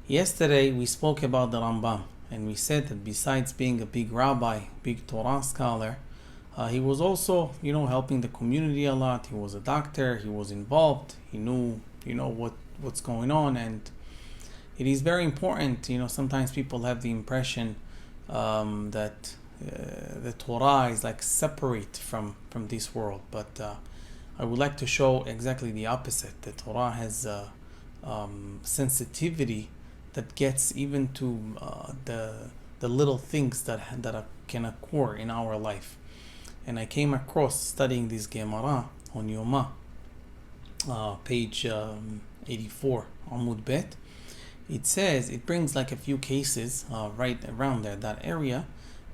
Yesterday we spoke about the Rambam, and we said that besides being a big rabbi, big Torah scholar, he was also, helping the community a lot. He was a doctor. He was involved. He knew, what's going on, and it is very important. Sometimes people have the impression that the Torah is like separate from this world, but I would like to show exactly the opposite. The Torah has sensitivity that gets even to the little things that can occur in our life. And I came across studying this Gemara on Yoma, page 84, Amud Bet. It brings like a few cases right around there, that area,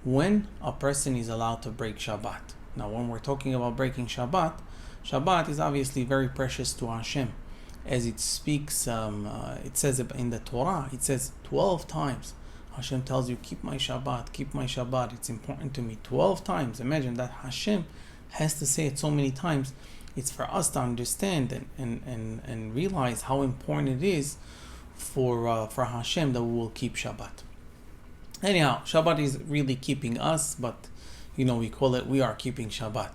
when a person is allowed to break Shabbat. Now, when we're talking about breaking Shabbat, Shabbat is obviously very precious to Hashem. As it speaks, it says in the Torah, it says 12 times. Hashem tells you, keep my Shabbat, it's important to me. 12 times. Imagine that Hashem has to say it so many times. It's for us to understand and realize how important it is for Hashem that we will keep Shabbat. Anyhow, Shabbat is really keeping us, but we are keeping Shabbat.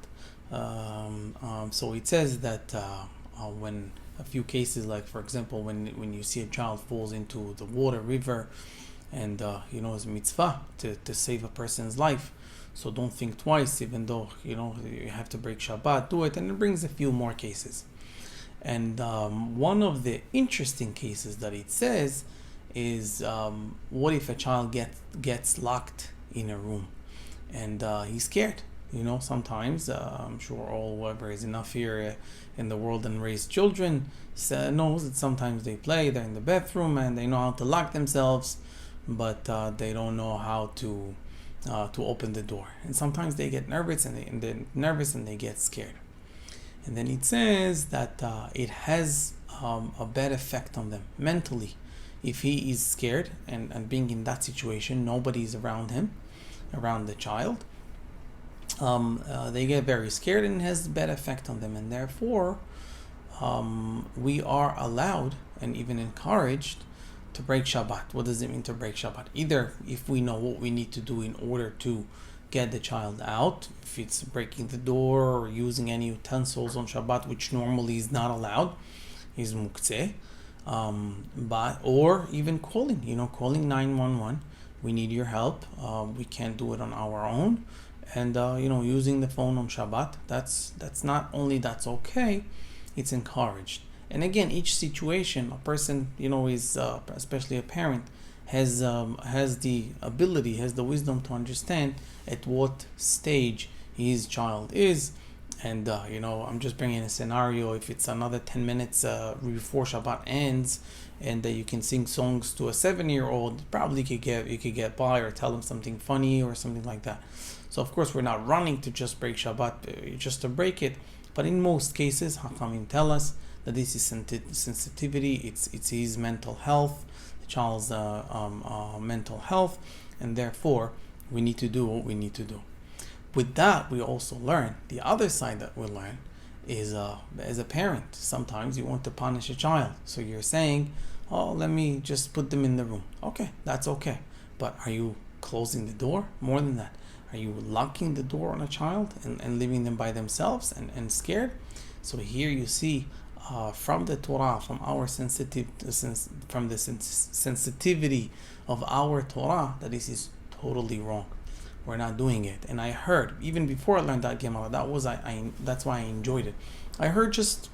So it says that when a few cases, like for example, when you see a child falls into the water, river, and it's a mitzvah to save a person's life. So don't think twice, even though you have to break Shabbat, do it. And it brings a few more cases. And one of the interesting cases that it says is, what if a child gets locked in a room and he's scared? Sometimes I'm sure whoever is enough here in the world and raised children knows that sometimes they're in the bathroom and they know how to lock themselves, but they don't know how to open the door. And sometimes they get nervous and they get scared. And then it says that it has a bad effect on them mentally. If he is scared and being in that situation, nobody is around him, around the child, they get very scared and it has a bad effect on them. And therefore, we are allowed and even encouraged to break Shabbat. What does it mean to break Shabbat? Either if we know what we need to do in order to get the child out, if it's breaking the door or using any utensils on Shabbat, which normally is not allowed, is muktzeh, or even calling 911. We need your help. We can't do it on our own. And using the phone on Shabbat, that's not only that's okay, it's encouraged. And again, each situation, a person is especially a parent has the ability, has the wisdom to understand at what stage his child is. And I'm just bringing a scenario. If it's another 10 minutes before Shabbat ends, and you can sing songs to a 7-year-old, probably you could get by, or tell him something funny or something like that. So of course we're not running to just break Shabbat, just to break it. But in most cases, Hakamim tell us that this is sensitivity. It's his mental health, the child's mental health, and therefore we need to do what we need to do. With that, we also learn the other side that we learn is as a parent, sometimes you want to punish a child. So you're saying, oh, let me just put them in the room. Okay, that's okay. But are you closing the door? More than that, are you locking the door on a child and leaving them by themselves and scared? So here you see from the Torah, from the sensitivity of our Torah, that this is totally wrong. We're not doing it. And I heard, even before I learned that Gemara, that's why I enjoyed it. I heard just,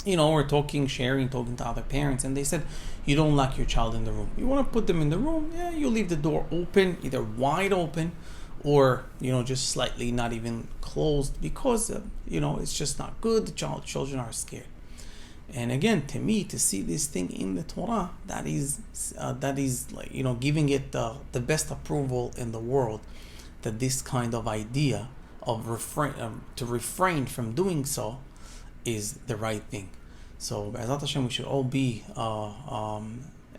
we're talking to other parents, and they said, you don't lock your child in the room. You want to put them in the room, you leave the door open, either wide open, or, just slightly not even closed, because, it's just not good. The children are scared. And again, to me, to see this thing in the Torah, that is like, giving it the best approval in the world, that this kind of idea of to refrain from doing so is the right thing. So, Be'ezat Hashem, we should all be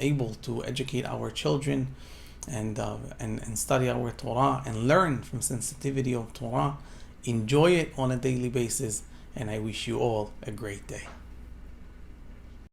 able to educate our children and study our Torah and learn from sensitivity of Torah, enjoy it on a daily basis, and I wish you all a great day.